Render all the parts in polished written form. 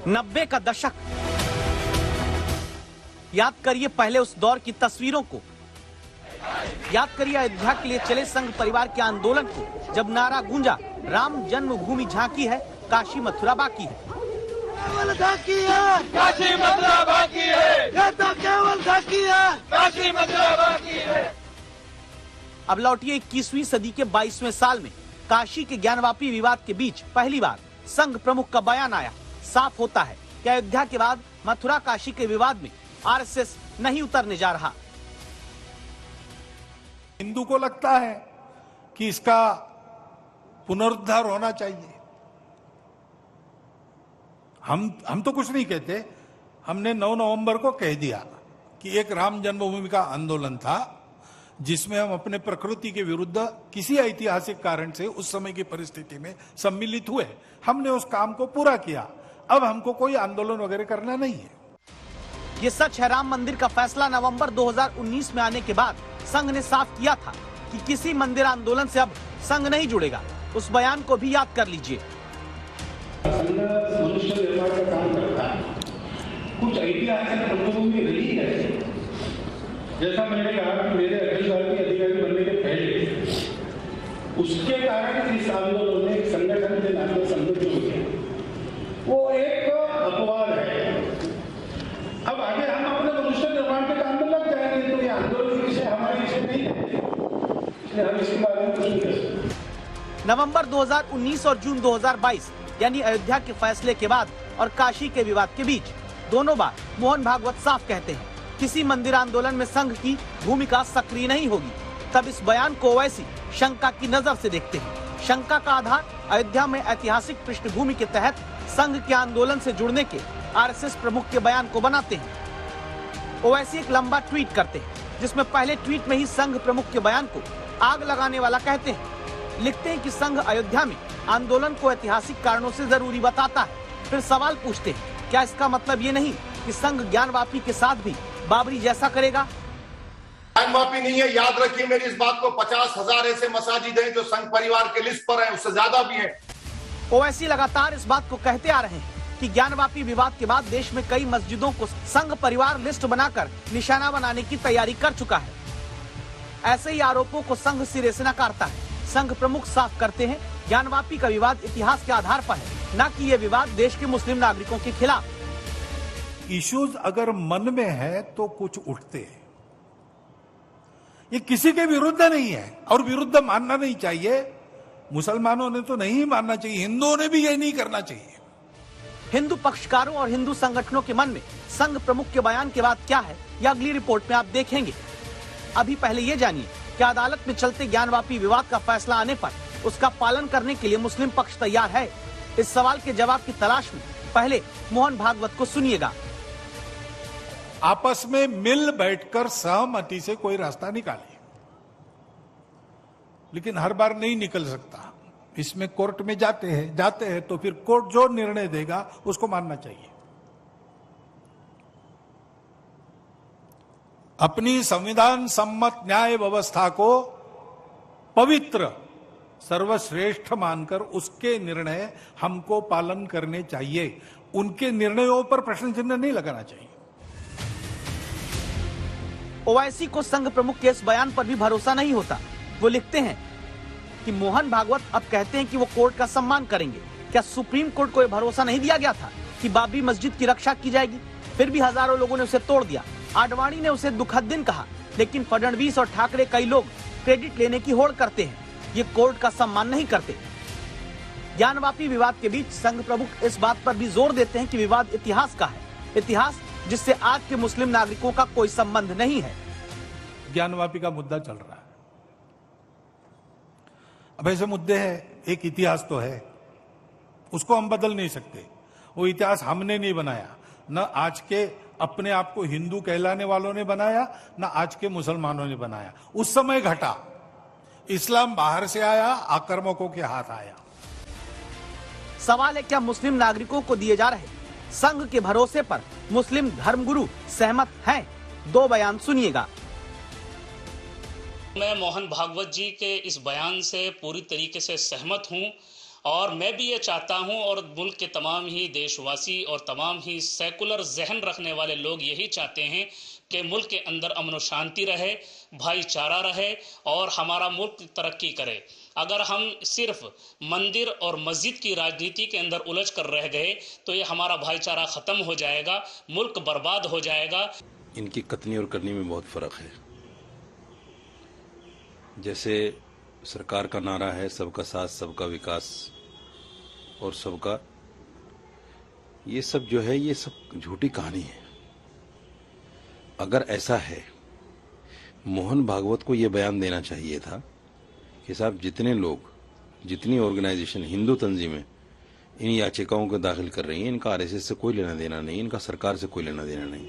90 का दशक, याद करिए पहले उस दौर की तस्वीरों को। याद करिए अयोध्या के लिए चले संघ परिवार के आंदोलन को, जब नारा गूंजा राम जन्मभूमि झांकी है, काशी मथुरा बाकी है। केवल झांकी है, काशी मथुरा बाकी है, ये तो केवल झांकी है, काशी मथुरा बाकी है। अब लौटिए 21वीं सदी के 22वें साल में काशी के ज्ञानवापी विवाद के बीच पहली बार संघ प्रमुख का बयान आया। साफ होता है कि अयोध्या के बाद मथुरा काशी के विवाद में आरएसएस नहीं उतरने जा रहा। हिंदू को लगता है कि इसका पुनरुद्धार होना चाहिए। हम तो कुछ नहीं कहते, हमने 9 नवंबर को कह दिया कि एक राम जन्मभूमि का आंदोलन था जिसमें हम अपने प्रकृति के विरुद्ध किसी ऐतिहासिक कारण से उस समय की परिस्थिति में सम्मिलित हुए। हमने उस काम को पूरा किया। अब हमको कोई आंदोलन वगैरह करना नहीं है। ये सच है, राम मंदिर का फैसला नवंबर 2019 में आने के बाद संघ ने साफ किया था कि किसी मंदिर आंदोलन से अब संघ नहीं जुड़ेगा। उस बयान को भी याद कर लीजिए। मनुष्य निर्माण का काम करता है, कुछ ऐतिहासिक पृष्ठभूमि रही है। जैसा मैंने कहा कि मेरे अखिल भारतीय अधिकारी बनने के पहले उसके कारण इस आंदोलन में संगठन के नाम पर संगठन हो गया, वो एक अपवाद है। अब आगे हम अपने मनुष्य निर्माण के काम में लग जाएंगे, तो ये आंदोलन विषय हमारे विषय नहीं है, इसलिए हम इसके बारे में कुछ नहीं कर सकते। नवंबर 2019 और जून 2022 यानी अयोध्या के फैसले के बाद और काशी के विवाद के बीच दोनों बार मोहन भागवत साफ कहते हैं किसी मंदिर आंदोलन में संघ की भूमिका सक्रिय नहीं होगी। तब इस बयान को ओवैसी शंका की नजर से देखते हैं। शंका का आधार अयोध्या में ऐतिहासिक पृष्ठभूमि के तहत संघ के आंदोलन से जुड़ने के आरएसएस प्रमुख के बयान को बनाते हैं। ओवैसी एक लंबा ट्वीट करते हैं जिसमें पहले ट्वीट में ही संघ प्रमुख के बयान को आग लगाने वाला कहते हैं। लिखते हैं कि संघ अयोध्या में आंदोलन को ऐतिहासिक कारणों से जरूरी बताता है। फिर सवाल पूछते हैं, क्या इसका मतलब ये नहीं कि संघ ज्ञानवापी के साथ भी बाबरी जैसा करेगा? ज्ञानवापी नहीं है, याद रखिए मेरी इस बात को। 50,000 ऐसे मसाजिद हैं जो संघ परिवार के लिस्ट पर हैं, उससे ज्यादा भी हैं। ओवैसी लगातार इस बात को कहते आ रहे हैं कि ज्ञानवापी विवाद के बाद देश में कई मस्जिदों को संघ परिवार लिस्ट बनाकर निशाना बनाने की तैयारी कर चुका है। ऐसे ही आरोपों को संघ सिरे से नकारता है। संघ प्रमुख साफ करते हैं, ज्ञानवापी का विवाद इतिहास के आधार पर है, न कि ये विवाद देश के मुस्लिम नागरिकों के खिलाफ। इश्यूज अगर मन में है तो कुछ उठते हैं। ये किसी के विरुद्ध नहीं है और विरुद्ध मानना नहीं चाहिए। मुसलमानों ने तो नहीं मानना चाहिए, हिंदुओं ने भी ये नहीं करना चाहिए। हिंदू पक्षकारों और हिंदू संगठनों के मन में संघ प्रमुख के बयान के बाद क्या है, यह अगली रिपोर्ट में आप देखेंगे। अभी पहले ये जानिए कि अदालत में चलते ज्ञानवापी विवाद का फैसला आने पर उसका पालन करने के लिए मुस्लिम पक्ष तैयार है। इस सवाल के जवाब की तलाश में पहले मोहन भागवत को सुनिएगा। आपस में मिल बैठकर सहमति से कोई रास्ता निकालिए, लेकिन हर बार नहीं निकल सकता। इसमें कोर्ट में जाते हैं तो फिर कोर्ट जो निर्णय देगा उसको मानना चाहिए। अपनी संविधान सम्मत न्याय व्यवस्था को पवित्र सर्वश्रेष्ठ मानकर उसके निर्णय हमको पालन करने चाहिए। उनके निर्णयों पर प्रश्न चिन्ह नहीं लगाना चाहिए। ओवैसी को संघ प्रमुख के इस बयान पर भी भरोसा नहीं होता। वो लिखते हैं कि मोहन भागवत अब कहते हैं कि वो कोर्ट का सम्मान करेंगे। क्या सुप्रीम कोर्ट को यह भरोसा नहीं दिया गया था कि बाबरी मस्जिद की रक्षा की जाएगी? फिर भी हजारों लोगों ने उसे तोड़ दिया। आडवाणी ने उसे दुखद दिन कहा, लेकिन फडणवीस और ठाकरे कई लोग क्रेडिट लेने की होड़ करते हैं। ये कोर्ट का सम्मान नहीं करते। ज्ञानवापी विवाद के बीच संघ प्रमुख इस बात पर भी जोर देते हैं कि विवाद इतिहास का है, इतिहास जिससे आज के मुस्लिम नागरिकों का कोई संबंध नहीं है। ज्ञानवापी का मुद्दा चल रहा है। अब ऐसे मुद्दे हैं, एक इतिहास तो है, उसको हम बदल नहीं सकते। वो इतिहास हमने नहीं बनाया, न आज के अपने आप को हिंदू कहलाने वालों ने बनाया, न आज के मुसलमानों ने बनाया। उस समय घटा, इस्लाम बाहर से आया, आक्रामकों के हाथ आया। सवाल है, क्या मुस्लिम नागरिकों को दिए जा रहे संघ के भरोसे पर मुस्लिम धर्मगुरु सहमत हैं? 2 बयान सुनिएगा। मैं मोहन भागवत जी के इस बयान से पूरी तरीके से सहमत हूं और मैं भी ये चाहता हूं और मुल्क के तमाम ही देशवासी और तमाम ही सेकुलर जहन रखने वाले लोग यही चाहते हैं कि मुल्क के अंदर अमन और शांति रहे, भाईचारा रहे और हमारा मुल्क तरक्की करे। अगर हम सिर्फ मंदिर और मस्जिद की राजनीति के अंदर उलझ कर रह गए तो ये हमारा भाईचारा खत्म हो जाएगा, मुल्क बर्बाद हो जाएगा। इनकी कथनी और करनी में बहुत फर्क है। जैसे सरकार का नारा है सबका साथ सबका विकास और सबका, ये सब जो है ये सब झूठी कहानी है। अगर ऐसा है, मोहन भागवत को ये बयान देना चाहिए था कि साहब जितने लोग, जितनी ऑर्गेनाइजेशन, हिंदू तंजीमें इन याचिकाओं को दाखिल कर रही हैं, इनका आरएसएस से कोई लेना देना नहीं, इनका सरकार से कोई लेना देना नहीं,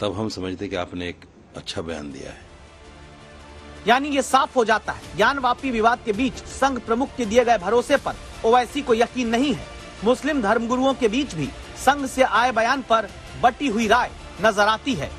तब हम समझते कि आपने एक अच्छा बयान दिया है। यानी ये साफ हो जाता है, ज्ञानवापी विवाद के बीच संघ प्रमुख के दिए गए भरोसे पर ओवैसी को यकीन नहीं है। मुस्लिम धर्मगुरुओं के बीच भी संघ से आए बयान पर बटी हुई राय नजर आती है।